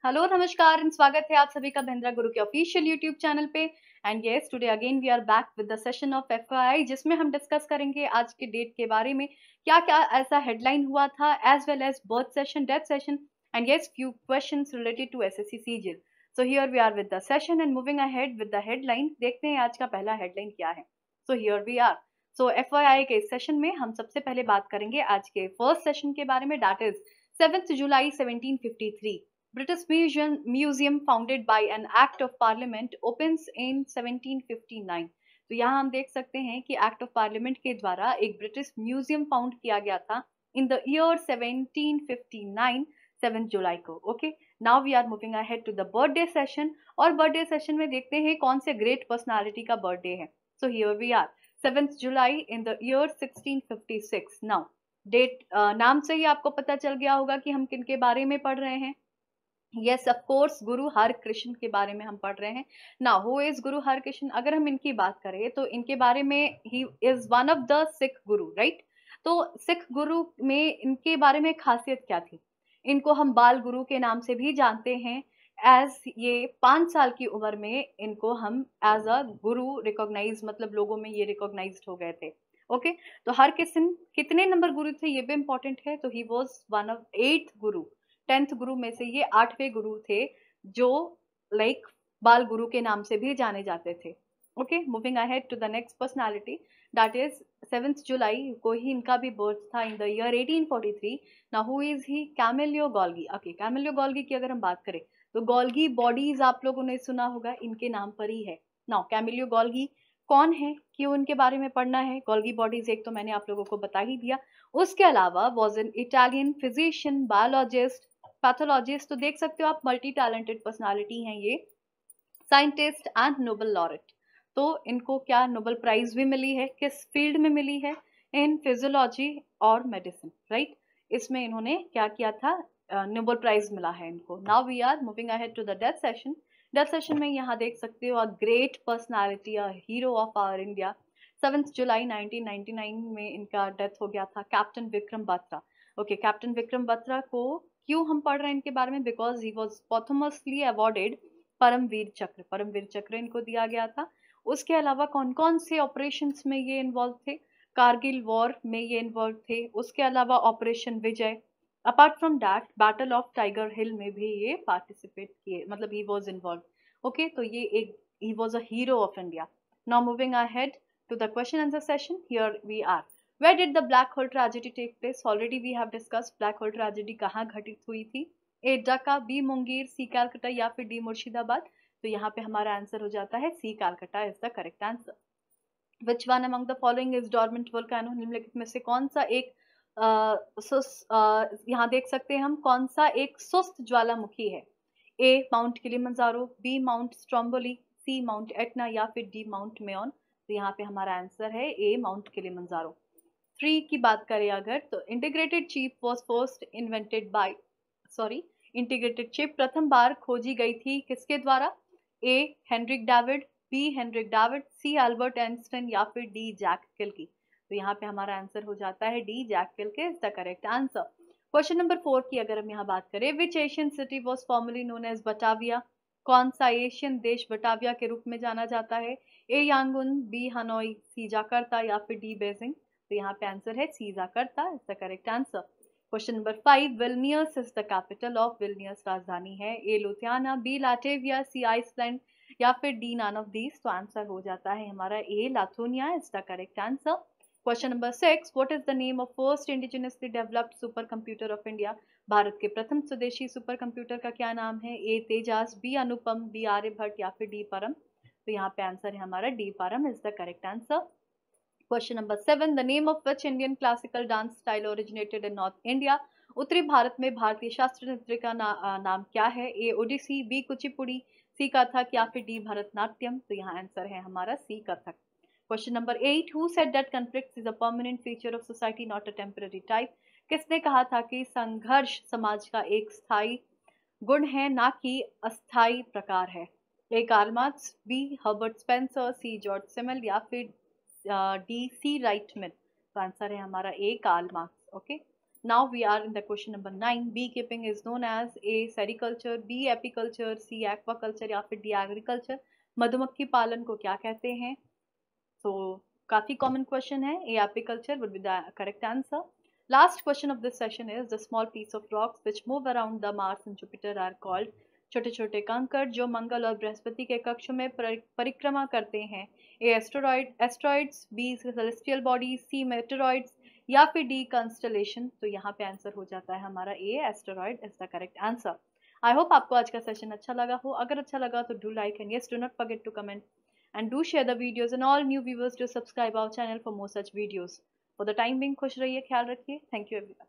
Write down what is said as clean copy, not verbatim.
Hello नमस्कार and स्वागत है आप सभी का महिंद्रा गुरु के ऑफिशियल यूट्यूब चैनल पे। And yes, today again we are back with the session of FY, जिसमें हम डिस्कस करेंगे आज के डेट के बारे में क्या क्या ऐसा हेडलाइन हुआ था, as well as birth session, death session, and yes few questions related to SSC CGL. So here we are with the session and moving ahead with the headline. देखते हैं आज का पहला हेडलाइन क्या है। So here we are. So FY के इस session में हम सबसे पहले बात करेंगे आज के फर्स्ट सेशन के बारे में, that is 7 July 1753। British Museum, founded by an Act of Parliament, opens in 1759। तो यहाँ हम देख सकते हैं कि एक्ट ऑफ पार्लियामेंट के द्वारा एक ब्रिटिश म्यूजियम फाउंड किया गया था इन द ईयर 1759, 7 जुलाई को। Okay, now we are moving ahead to the birthday session, और बर्थडे सेशन में देखते हैं कौन से ग्रेट पर्सनालिटी का बर्थडे है। सो हियर वी आर, 7 जुलाई in the year 1656। Now date, नाम से ही आपको पता चल गया होगा कि हम किन के बारे में पढ़ रहे हैं। यस ऑफ कोर्स, गुरु हरकृष्ण के बारे में हम पढ़ रहे हैं। नाउ हु इज गुरु हरकृष्ण? अगर हम इनकी बात करें तो इनके बारे में he is one of the Sikh Guru, right. तो सिख गुरु में इनके बारे में खासियत क्या थी? इनको हम बाल गुरु के नाम से भी जानते हैं, एज ये 5 साल की उम्र में इनको हम एज अ गुरु रिकॉग्नाइज, मतलब लोगों में ये रिकॉग्नाइज्ड हो गए थे। ओके, तो हरकृष्ण कितने नंबर गुरु थे ये भी इंपॉर्टेंट है। तो he was one of 8th Guru, 10th गुरु में से ये 8वें गुरु थे, जो लाइक बाल गुरु के नाम से भी जाने जाते थे। Okay, moving ahead to the next personality, that is 7 जुलाई को ही इनका भी बर्थ था in the year 1843। Now who is he? Camillo Golgi. Okay, Camillo Golgi की अगर हम बात करें तो गोल्गी बॉडीज आप लोगों ने सुना होगा, इनके नाम पर ही है। नाउ कैमिलियो गोल्गी कौन है, क्यों उनके बारे में पढ़ना है? गोल्गी बॉडीज एक तो मैंने आप लोगों को बता ही दिया। उसके अलावा was an Italian physician, biologist, pathologist. तो देख सकते हो आप, मल्टी टैलेंटेड पर्सनालिटी हैं ये, साइंटिस्ट एंड नोबेल लॉरेट। तो इनको क्या नोबेल प्राइज भी मिली है? किस फील्ड में मिली है? इन फिजियोलॉजी और मेडिसिन, राइट। इसमें इन्होंने क्या किया था? नोबेल प्राइज मिला है इनको। Now we are moving ahead to the death session. Death session में यहाँ देख सकते हो, a great personality, a hero of our India. 7 जुलाई 1999 में इनका डेथ हो गया था, captain Vikram Batra. Okay, captain Vikram Batra को क्यों हम पढ़ रहे हैं इनके बारे में? Because he was posthumously awarded Paramvir Chakra. Paramvir चक्र इनको दिया गया था। उसके अलावा कौन कौन से ऑपरेशंस में ये इन्वॉल्व थे? कारगिल वॉर में ये इन्वॉल्व थे। उसके अलावा operation Vijay, apart from that battle of Tiger Hill में भी ये पार्टिसिपेट किए, मतलब ही वॉज इन्वॉल्व। ओके, तो ये एक, he was a hero of India. Now moving ahead to the question answer session, here we are. Where did the black hole tragedy take place? Already we have discussed black hole tragedy कहाँ घटित हुई थी। ए Dhaka, B Munger, सी कैलकाटा या फिर D Murshidabad. तो यहाँ पे हमारा आंसर हो जाता है C Calcutta is the correct answer. Which one among the following is dormant volcano? निम्नलिखित में से कौन सा एक यहाँ देख सकते हैं हम, कौन सा एक सुस्त ज्वालामुखी है? A mount Kilimanjaro, B mount Stromboli, C mount Etna या फिर डी माउंट मेयोन। तो यहाँ पे हमारा आंसर है ए माउंट किलिमंजारो। 3 की बात करें अगर, तो integrated chip was first invented by, sorry, integrated chip प्रथम बार खोजी गई थी किसके द्वारा? A Heinrich David, B Heinrich David, C Albert Einstein या फिर डी जैक किल्की। तो यहाँ पे हमारा आंसर हो जाता है D Jack Kilby is the correct answer. Question number 4 की अगर हम यहाँ बात करें, which Asian city was formerly known as Batavia? कौन सा एशियन देश बटाविया के रूप में जाना जाता है? A Yangon, B Hanoi, C Jakarta या फिर डी बेजिंग। तो यहाँ पे आंसर है C Jakarta is the correct answer. Question number 5, Vilnius is the capital of? Vilnius राजधानी है। ए लुथियाना, बी लाटेविया, सी आइसलैंड या फिर डी नन ऑफ दीज। तो आंसर हो जाता है हमारा A Lithuania is the correct answer. Question number 6, what is the name of first indigenously developed supercomputer of India? भारत के प्रथम स्वदेशी सुपर कंप्यूटर का क्या नाम है? A Tejas, B Anupam, B Aryabhatta या फिर डी परम। तो यहाँ पे आंसर है हमारा डी परम is the correct answer. Question number 7, the name of which Indian classical dance style originated in north India? उत्तरी भारत में भारतीय शास्त्रीय नृत्य का नाम क्या है? A Odissi, B Kuchipudi, C Kathak या फिर डी भरतनाट्यम। तो यहाँ आंसर है हमारा C Kathak. Question number 8, who said that conflict is a permanent feature of society not a temporary type? किसने कहा था कि संघर्ष समाज का एक स्थायी गुण है, ना कि अस्थायी प्रकार है? A Karl Marx, B Herbert Spencer, C George Simmel या फिर डी सी राइटमैन। तो आंसर है हमारा A Karl Marx. Okay, Now we are in the question number 9. Beekeeping is known as A. Sericulture, B. Apiculture, C. Aquaculture या फिर D. Agriculture. मधुमक्खी पालन को क्या कहते हैं? So काफी common question है. A. Apiculture would be the correct answer. Last question of this session is the small piece of rocks which move around the Mars and Jupiter are called. छोटे छोटे कंकड़ जो मंगल और बृहस्पति के कक्ष में परिक्रमा करते हैं. A. Asteroids, B. Celestial bodies, C. Meteoroids या फिर डी कंस्टलेशन. तो यहाँ पे आंसर हो जाता है हमारा A, asteroid is the correct answer. I hope आपको आज का सेशन अच्छा लगा हो. अगर अच्छा लगा तो do like and yes do not forget to comment and do share the videos and all new viewers to subscribe our channel for more such videos. For the time being खुश रहिए, ख्याल रखिए. Thank you everyone.